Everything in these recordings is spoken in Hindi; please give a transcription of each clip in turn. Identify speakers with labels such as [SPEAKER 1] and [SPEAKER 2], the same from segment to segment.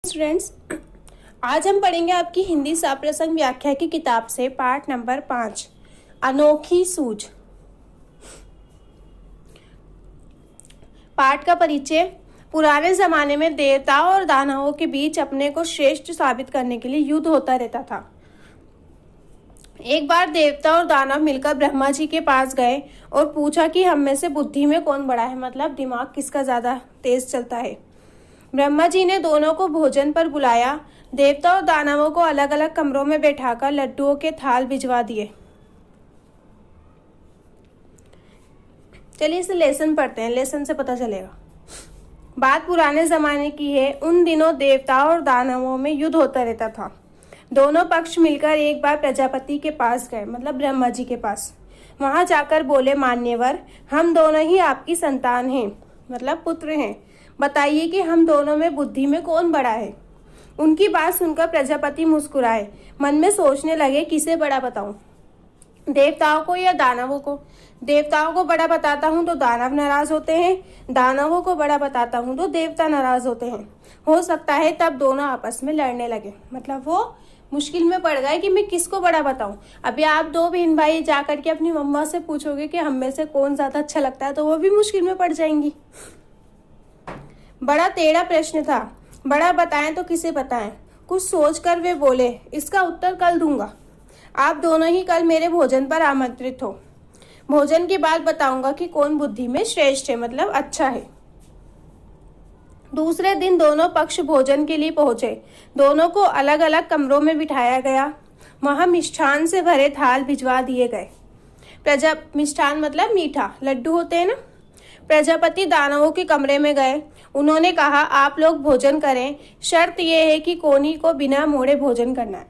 [SPEAKER 1] स्टूडेंट्स, आज हम पढ़ेंगे आपकी हिंदी सप्रसंग व्याख्या की किताब से पाठ नंबर 5 अनोखी सूझ। पाठ का परिचय। पुराने जमाने में देवताओं और दानवों के बीच अपने को श्रेष्ठ साबित करने के लिए युद्ध होता रहता था। एक बार देवता और दानव मिलकर ब्रह्मा जी के पास गए और पूछा कि हम में से बुद्धि में कौन बड़ा है, मतलब दिमाग किसका ज्यादा तेज चलता है। ब्रह्मा जी ने दोनों को भोजन पर बुलाया। देवता और दानवों को अलग अलग कमरों में बैठाकर लड्डुओं के थाल भिजवा दिए। चलिए इसे लेसन पढ़ते हैं, लेसन से पता चलेगा। बात पुराने जमाने की है। उन दिनों देवताओं और दानवों में युद्ध होता रहता था। दोनों पक्ष मिलकर एक बार प्रजापति के पास गए, मतलब ब्रह्मा जी के पास। वहां जाकर बोले, मान्यवर, हम दोनों ही आपकी संतान हैं, मतलब पुत्र हैं। बताइए कि हम दोनों में बुद्धि में कौन बड़ा है। उनकी बात सुनकर प्रजापति मुस्कुराए, मन में सोचने लगे किसे बड़ा बताऊं, देवताओं को या दानवों को। देवताओं को बड़ा बताता हूं तो दानव नाराज होते हैं, दानवों को बड़ा बताता हूं तो देवता नाराज होते हैं। हो सकता है तब दोनों आपस में लड़ने लगे, मतलब वो मुश्किल में पड़ गए कि मैं किसको बड़ा बताऊं। अभी आप दो बहन भाई जाकर के अपनी मम्मा से पूछोगे कि हम में से कौन ज्यादा अच्छा लगता है, तो वो भी मुश्किल में पड़ जाएंगी। बड़ा टेढ़ा प्रश्न था। बड़ा बताएं तो किसे बताएं। कुछ सोचकर वे बोले, इसका उत्तर कल दूंगा। आप दोनों ही कल मेरे भोजन पर आमंत्रित हो। भोजन के बाद बताऊंगा कि कौन बुद्धि में श्रेष्ठ है, मतलब अच्छा है। दूसरे दिन दोनों पक्ष भोजन के लिए पहुंचे। दोनों को अलग अलग कमरों में बिठाया गया। वहां मिष्ठान से भरे थाल भिजवा दिए गए। मिष्ठान मतलब मीठा, लड्डू होते हैं ना। प्रजापति दानवों के कमरे में गए। उन्होंने कहा, आप लोग भोजन करें, शर्त यह है कि कोनी को बिना मोड़े भोजन करना है।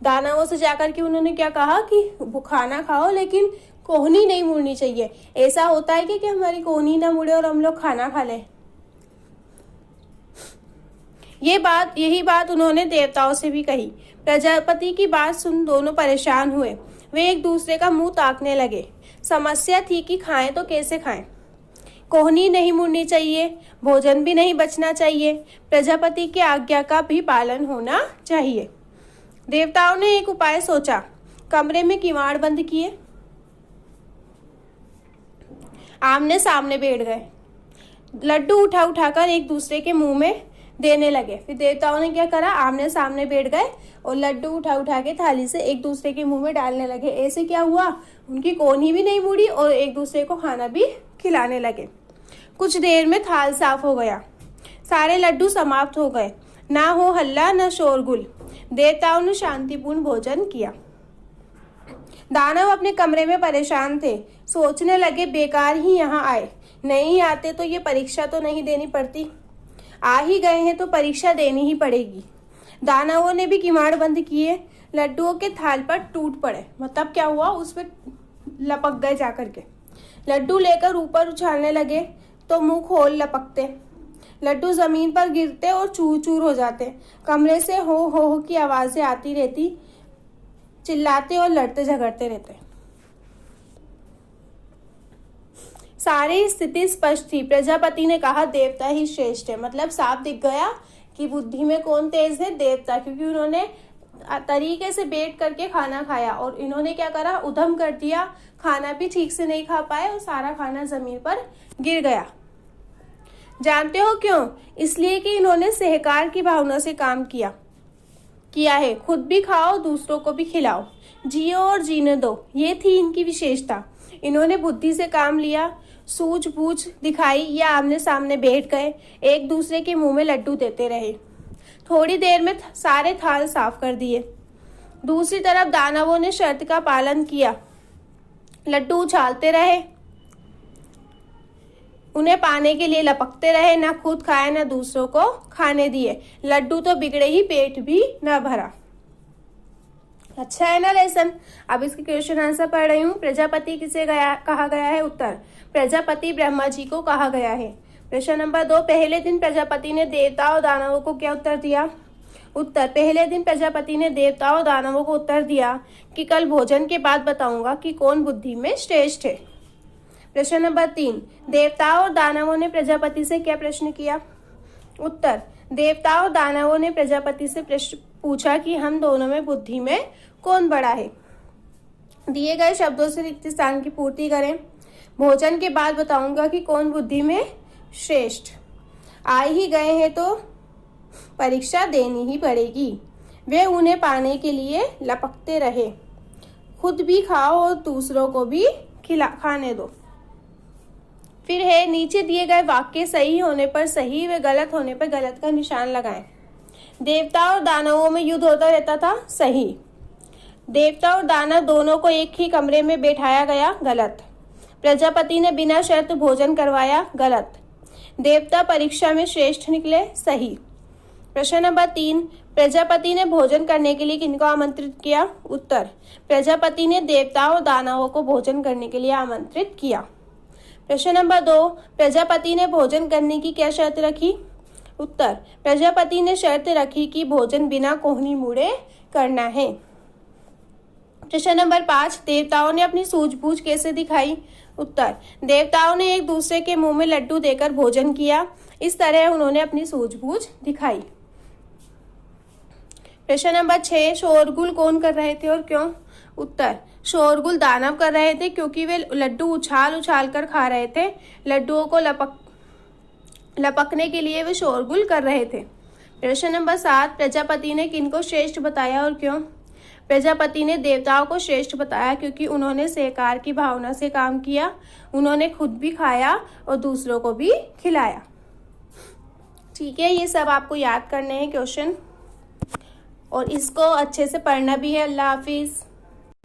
[SPEAKER 1] दानवों से जाकर के उन्होंने क्या कहा कि खाना खाओ लेकिन कोहनी नहीं मुड़नी चाहिए। ऐसा होता है कि हमारी कोहनी ना मुड़े और हम लोग खाना खा लें। यही बात उन्होंने देवताओं से भी कही। प्रजापति की बात सुन दोनों परेशान हुए। वे एक दूसरे का मुंह ताकने लगे। समस्या थी कि खाएं तो कैसे खाएं। कोहनी नहीं मुड़नी चाहिए, भोजन भी नहीं बचना चाहिए, प्रजापति की आज्ञा का भी पालन होना चाहिए। देवताओं ने एक उपाय सोचा। कमरे में किवाड़ बंद किए, आमने सामने बैठ गए। लड्डू उठा उठाकर एक दूसरे के मुंह में देने लगे। फिर देवताओं ने क्या करा, आमने सामने बैठ गए और लड्डू उठा उठा के थाली से एक दूसरे के मुंह में डालने लगे। ऐसे क्या हुआ, उनकी कोहनी भी नहीं मुड़ी और एक दूसरे को खाना भी खिलाने लगे। कुछ देर में थाल साफ हो गया। सारे लड्डू समाप्त हो गए। ना हो हल्ला न शोरगुल। देवताओं ने शांतिपूर्ण भोजन किया। दानव अपने कमरे में परेशान थे। सोचने लगे, बेकार ही यहाँ आए, नहीं आते तो ये परीक्षा तो नहीं देनी पड़ती, आ ही गए हैं तो परीक्षा देनी ही पड़ेगी। दानवों ने भी किवाड़ बंद किए। लड्डुओं के थाल पर टूट पड़े, मतलब क्या हुआ, उस पर लपक गए जाकर के। लड्डू लेकर ऊपर उछालने लगे तो मुंह खोल लपकते। लड्डू जमीन पर गिरते और चूर चूर हो जाते। कमरे से हो की आवाजें आती रहती। चिल्लाते और लड़ते झगड़ते रहते। सारी स्थिति स्पष्ट थी। प्रजापति ने कहा, देवता ही श्रेष्ठ है, मतलब साफ दिख गया कि बुद्धि में कौन तेज है, देवता, क्योंकि उन्होंने तरीके से बैठ करके खाना खाया और इन्होंने क्या करा, उधम कर दिया। खाना भी ठीक से नहीं खा पाए और सारा खाना जमीन पर गिर गया। जानते हो क्यों? इसलिए कि इन्होंने सहकार की भावना से काम किया है। खुद भी खाओ, दूसरों को भी खिलाओ, जियो और जीने दो, ये थी इनकी विशेषता। इन्होंने बुद्धि से काम लिया, सूझबूझ दिखाई या आमने सामने बैठ गए, एक दूसरे के मुंह में लड्डू देते रहे। थोड़ी देर में सारे थाल साफ कर दिए। दूसरी तरफ दानवों ने शर्त का पालन किया। लड्डू उछालते रहे, उन्हें पाने के लिए लपकते रहे, ना खुद खाए ना दूसरों को खाने दिए। लड्डू तो बिगड़े ही, पेट भी न भरा। अच्छा है ना लेसन। अब इसके क्वेश्चन आंसर पढ़ रही हूँ। प्रजापति किसे कहा गया है? उत्तर, प्रजापति ब्रह्मा जी को कहा गया है। प्रश्न नंबर 2, पहले दिन प्रजापति ने देवता और दानवों को क्या उत्तर दिया? उत्तर, पहले दिन प्रजापति ने देवता और दानवों को उत्तर दिया कि कल भोजन के बाद बताऊंगा कि कौन बुद्धि में श्रेष्ठ है। प्रश्न नंबर 3, देवताओं और दानवों ने प्रजापति से क्या प्रश्न किया? उत्तर, देवताओं और दानवों ने प्रजापति से प्रश्न पूछा कि हम दोनों में बुद्धि में कौन बड़ा है। दिए गए शब्दों से रिक्त स्थान की पूर्ति करें। भोजन के बाद बताऊंगा कि कौन बुद्धि में श्रेष्ठ। आ ही गए हैं तो परीक्षा देनी ही पड़ेगी। वे उन्हें पाने के लिए लपकते रहे। खुद भी खाओ और दूसरों को भी खाने दो। फिर है, नीचे दिए गए वाक्य सही होने पर सही व गलत होने पर गलत का निशान लगाएं। देवता और दानवों में युद्ध होता रहता था, सही। देवता और दानव दोनों को एक ही कमरे में बैठाया गया, गलत। प्रजापति ने बिना शर्त भोजन करवाया, गलत। देवता परीक्षा में श्रेष्ठ निकले, सही। प्रश्न नंबर 3, प्रजापति ने भोजन करने के लिए किनको आमंत्रित किया? उत्तर, प्रजापति ने देवताओं और दानवों को भोजन करने के लिए आमंत्रित किया। प्रश्न नंबर 2, प्रजापति ने भोजन करने की क्या शर्त रखी? उत्तर, प्रजापति ने शर्त रखी कि भोजन बिना कोहनी मुड़े करना है। प्रश्न नंबर 5, देवताओं ने अपनी सूझबूझ कैसे दिखाई? उत्तर, देवताओं ने एक दूसरे के मुंह में लड्डू देकर भोजन किया। इस तरह उन्होंने अपनी सूझबूझ दिखाई। प्रश्न नंबर 6, शोरगुल कौन कर रहे थे और क्यों? उत्तर, शोरगुल दानव कर रहे थे क्योंकि वे लड्डू उछाल उछाल कर खा रहे थे। लड्डुओं को लपकने के लिए वे शोरगुल कर रहे थे। प्रश्न नंबर 7, प्रजापति ने किनको श्रेष्ठ बताया और क्यों? प्रजापति ने देवताओं को श्रेष्ठ बताया क्योंकि उन्होंने सहकार की भावना से काम किया। उन्होंने खुद भी खाया और दूसरों को भी खिलाया। ठीक है, ये सब आपको याद करने हैं क्वेश्चन, और इसको अच्छे से पढ़ना भी है। अल्लाह हाफिज।